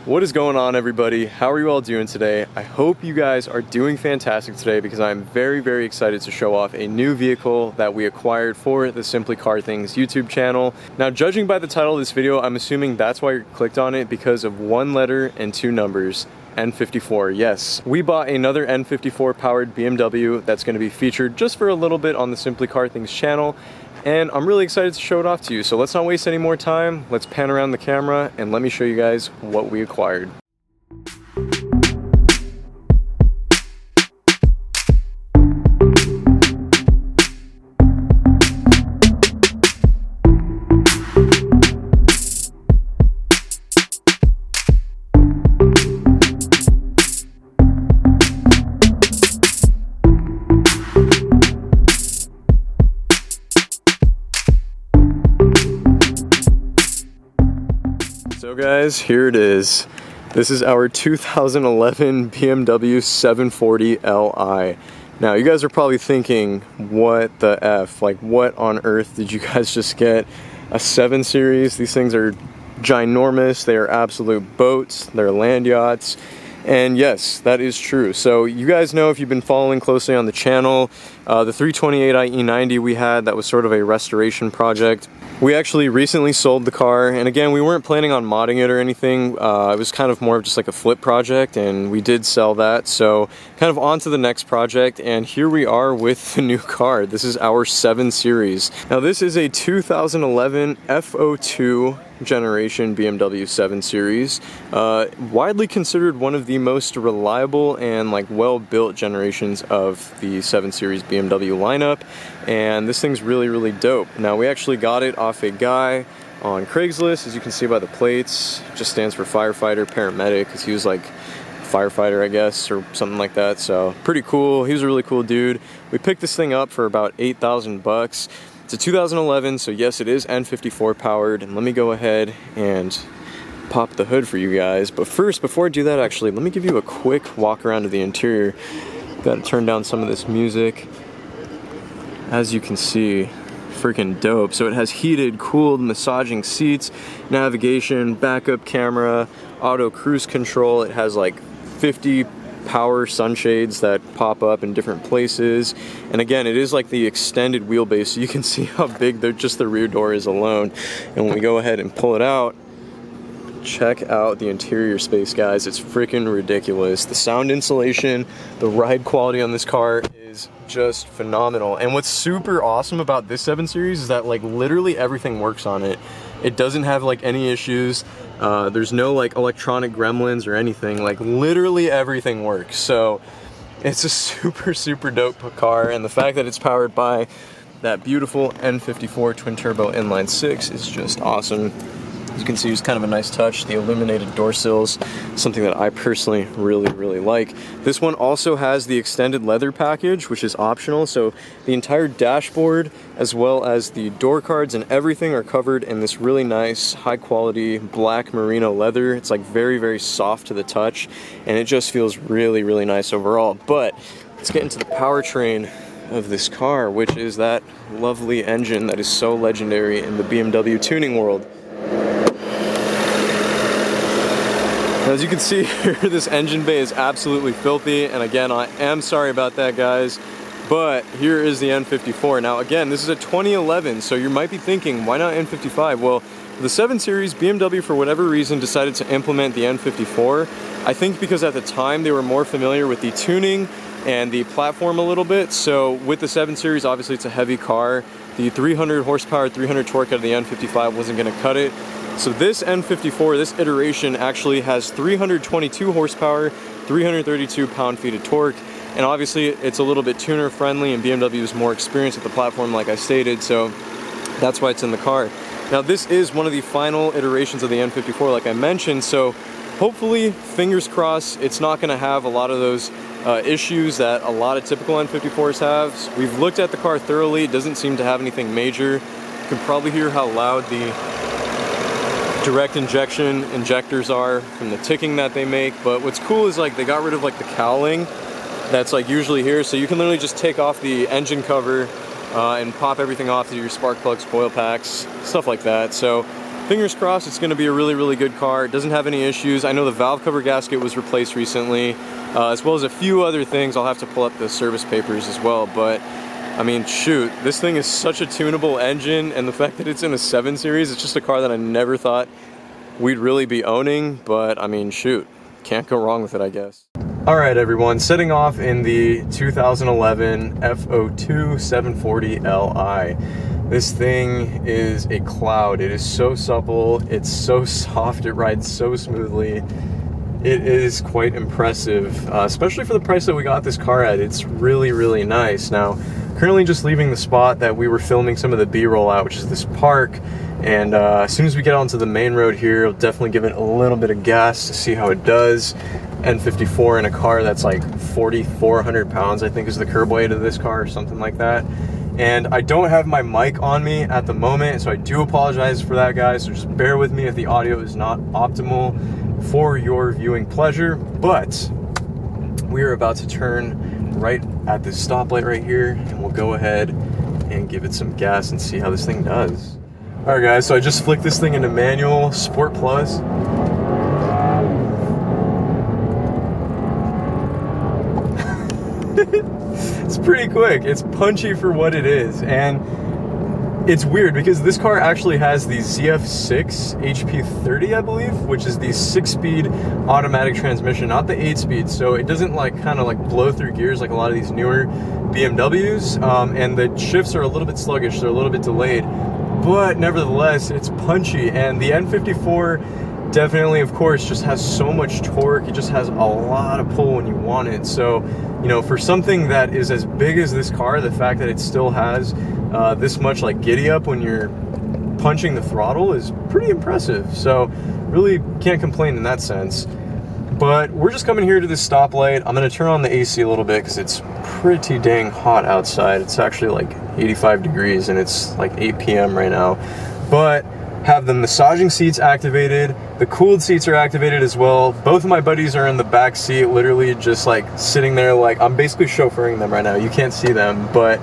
What is going on, everybody? How are you all doing today? I hope you guys are doing fantastic today because I'm very excited to show off a new vehicle that we acquired for the Simply Car Things YouTube channel. Now, judging by the title of this video, I'm assuming that's why you clicked on it, because of one letter and two numbers. N54, yes. We bought another N54 powered BMW that's going to be featured just for a little bit on the Simply Car Things channel. And I'm really excited to show it off to you. So let's not waste any more time. Let's pan around the camera and let me show you guys what we acquired. So guys, here it is. This is our 2011 BMW 740 Li. Now you guys are probably thinking, what the F? Like, what on earth did you guys just get? A 7 Series? These things are ginormous. They are absolute boats. They're land yachts. And yes, that is true. So you guys know, if you've been following closely on the channel, the 328i E90 we had, that was sort of a restoration project. We actually recently sold the car, and again, we weren't planning on modding it or anything. It was kind of more of just like a flip project, and we did sell that. So kind of on to the next project, and here we are with the new car. This is our 7 Series. Now this is a 2011 F02 generation BMW 7 Series, widely considered one of the most reliable and like well-built generations of the 7 Series BMW lineup, and this thing's really dope. Now we actually got it off a guy on Craigslist. As you can see by the plates, it just stands for firefighter, paramedic, because he was like firefighter, I guess, or something like that. So pretty cool. He was a really cool dude. We picked this thing up for about 8,000 bucks. It's a 2011, so yes, it is N54 powered, and let me go ahead and pop the hood for you guys. But first, before I do that, actually, let me give you a quick walk around of the interior. Got to turn down some of this music. As you can see, freaking dope. So it has heated, cooled, massaging seats, navigation, backup camera, auto cruise control. It has like 50 power sunshades that pop up in different places, and again, it is like the extended wheelbase, so you can see how big just the rear door is alone. And when we go ahead and pull it out, check out the interior space, guys. It's freaking ridiculous. The sound insulation, the ride quality on this car is just phenomenal. And what's super awesome about this 7 Series is that like literally everything works on it. It doesn't have like any issues. There's no like electronic gremlins or anything. Like literally everything works. So it's a super dope car, and the fact that it's powered by that beautiful N54 twin turbo inline 6 is just awesome. As you can see, it's kind of a nice touch. The illuminated door sills, something that I personally really like. This one also has the extended leather package, which is optional. So the entire dashboard, as well as the door cards and everything, are covered in this really nice, high quality black merino leather. It's like very soft to the touch, and it just feels really nice overall. But let's get into the powertrain of this car, which is that lovely engine that is so legendary in the BMW tuning world. As you can see here, this engine bay is absolutely filthy, and again, I am sorry about that, guys, but here is the N54. Now again, this is a 2011, so you might be thinking, why not N55? Well, the 7 Series, BMW, for whatever reason, decided to implement the N54. I think because at the time they were more familiar with the tuning and the platform a little bit. So with the 7 Series, obviously it's a heavy car. The 300 horsepower, 300 torque out of the N55 wasn't going to cut it. So this N54, this iteration, actually has 322 horsepower, 332 pound-feet of torque, and obviously it's a little bit tuner friendly, and BMW is more experienced with the platform, like I stated, so that's why it's in the car. Now this is one of the final iterations of the N54, like I mentioned, so hopefully, fingers crossed, it's not going to have a lot of those issues that a lot of typical N54s have. We've looked at the car thoroughly. It doesn't seem to have anything major. You can probably hear how loud the direct injection injectors are from the ticking that they make. But what's cool is like they got rid of like the cowling that's like usually here, so you can literally just take off the engine cover and pop everything off to your spark plugs, coil packs, stuff like that. So fingers crossed it's going to be a really, really good car. It doesn't have any issues. I know the valve cover gasket was replaced recently, as well as a few other things. I'll have to pull up the service papers as well, but I mean, shoot, this thing is such a tunable engine, and the fact that it's in a 7 Series, it's just a car that I never thought we'd really be owning, but I mean, shoot, can't go wrong with it, I guess. Alright everyone, setting off in the 2011 F02 740 Li. This thing is a cloud. It is so supple, it's so soft, it rides so smoothly. It is quite impressive, especially for the price that we got this car at. It's really, really nice. Now, currently just leaving the spot that we were filming some of the B-roll at, which is this park, and as soon as we get onto the main road here, I'll definitely give it a little bit of gas to see how it does. N54 in a car that's like 4,400 pounds, I think is the curb weight of this car, or something like that. And I don't have my mic on me at the moment, so I do apologize for that, guys, so just bear with me if the audio is not optimal for your viewing pleasure. But we are about to turn right at this stoplight right here, and we'll go ahead and give it some gas and see how this thing does. Alright guys, so I just flicked this thing into manual, Sport Plus. It's pretty quick. It's punchy for what it is, and it's weird because this car actually has the ZF6 HP30, I believe, which is the 6-speed automatic transmission, not the 8-speed, so it doesn't like kind of like blow through gears like a lot of these newer BMWs, and the shifts are a little bit sluggish, they're a little bit delayed, but nevertheless it's punchy. And the N54 definitely, of course, just has so much torque. It just has a lot of pull when you want it. So, you know, for something that is as big as this car, the fact that it still has this much like giddy up when you're punching the throttle is pretty impressive. So really can't complain in that sense. But we're just coming here to this stoplight. I'm gonna turn on the AC a little bit because it's pretty dang hot outside. It's actually like 85 degrees and it's like 8 p.m. right now. But have the massaging seats activated, the cooled seats are activated as well. Both of my buddies are in the back seat, literally just like sitting there, like I'm basically chauffeuring them right now. You can't see them, but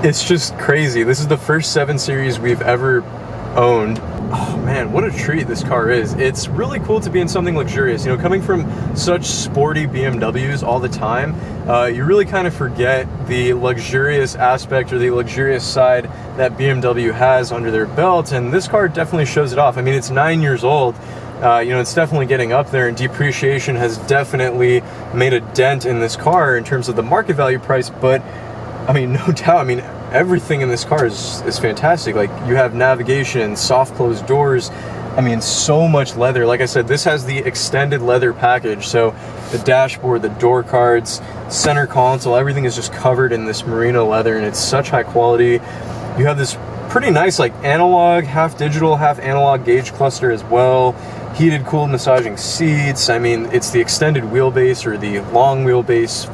it's just crazy. This is the first 7 Series we've ever owned. Oh man, what a treat this car is. It's really cool to be in something luxurious. You know, coming from such sporty BMWs all the time, you really kind of forget the luxurious aspect or the luxurious side that BMW has under their belt, and this car definitely shows it off. I mean, it's 9 years old. You know, it's definitely getting up there, and depreciation has definitely made a dent in this car in terms of the market value price, but I mean, no doubt, I mean, everything in this car is fantastic. Like, you have navigation, soft closed doors, I mean, so much leather. Like I said, this has the extended leather package, so the dashboard, the door cards, center console, everything is just covered in this merino leather, and it's such high quality. You have this pretty nice, like, analog, half digital, half analog gauge cluster as well. Heated, cooled, massaging seats. I mean, it's the extended wheelbase or the long wheelbase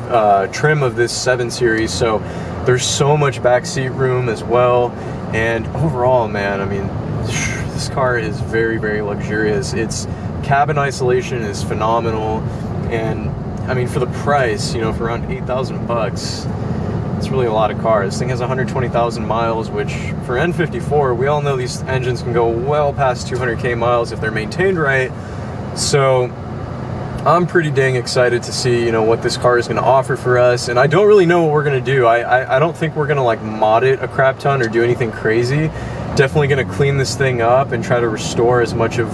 trim of this 7 Series, so there's so much backseat room as well. And overall, man, I mean, this car is very, very luxurious. Its cabin isolation is phenomenal, and I mean, for the price, you know, for around 8,000 bucks, it's really a lot of cars. This thing has 120,000 miles, which for N54, we all know these engines can go well past 200k miles if they're maintained right. So I'm pretty dang excited to see, you know, what this car is going to offer for us. And I don't really know what we're going to do. I don't think we're going to like mod it a crap ton or do anything crazy. Definitely going to clean this thing up and try to restore as much of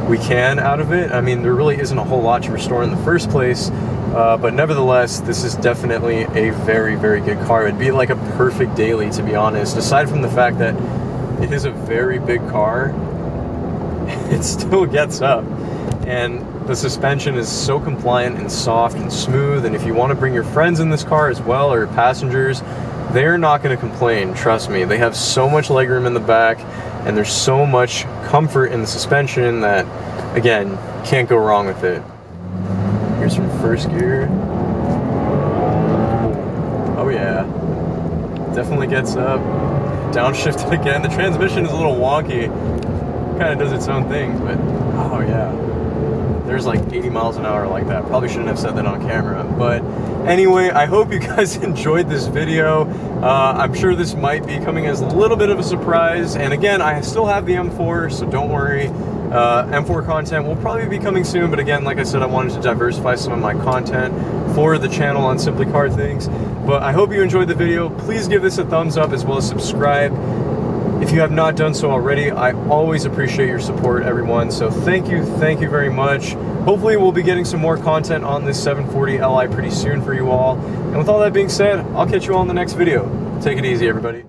we can out of it. I mean, there really isn't a whole lot to restore in the first place. But nevertheless, this is definitely a very, very good car. It'd be like a perfect daily, to be honest. Aside from the fact that it is a very big car, it still gets up. And the suspension is so compliant and soft and smooth. And if you want to bring your friends in this car as well, or passengers, they're not going to complain, trust me. They have so much legroom in the back, and there's so much comfort in the suspension that, again, can't go wrong with it. Here's from first gear. Oh yeah, definitely gets up. Downshifted again. The transmission is a little wonky. Kind of does its own thing, but oh yeah. there's like 80 miles an hour like that. Probably shouldn't have said that on camera. But anyway, I hope you guys enjoyed this video. I'm sure this might be coming as a little bit of a surprise. And again, I still have the M4, so don't worry. M4 content will probably be coming soon, but again, like I said, I wanted to diversify some of my content for the channel on Simply Car Things. But I hope you enjoyed the video. Please give this a thumbs up as well as subscribe if you have not done so already. I always appreciate your support, everyone. So thank you very much. Hopefully we'll be getting some more content on this 740 Li pretty soon for you all. And with all that being said, I'll catch you all in the next video. Take it easy, everybody.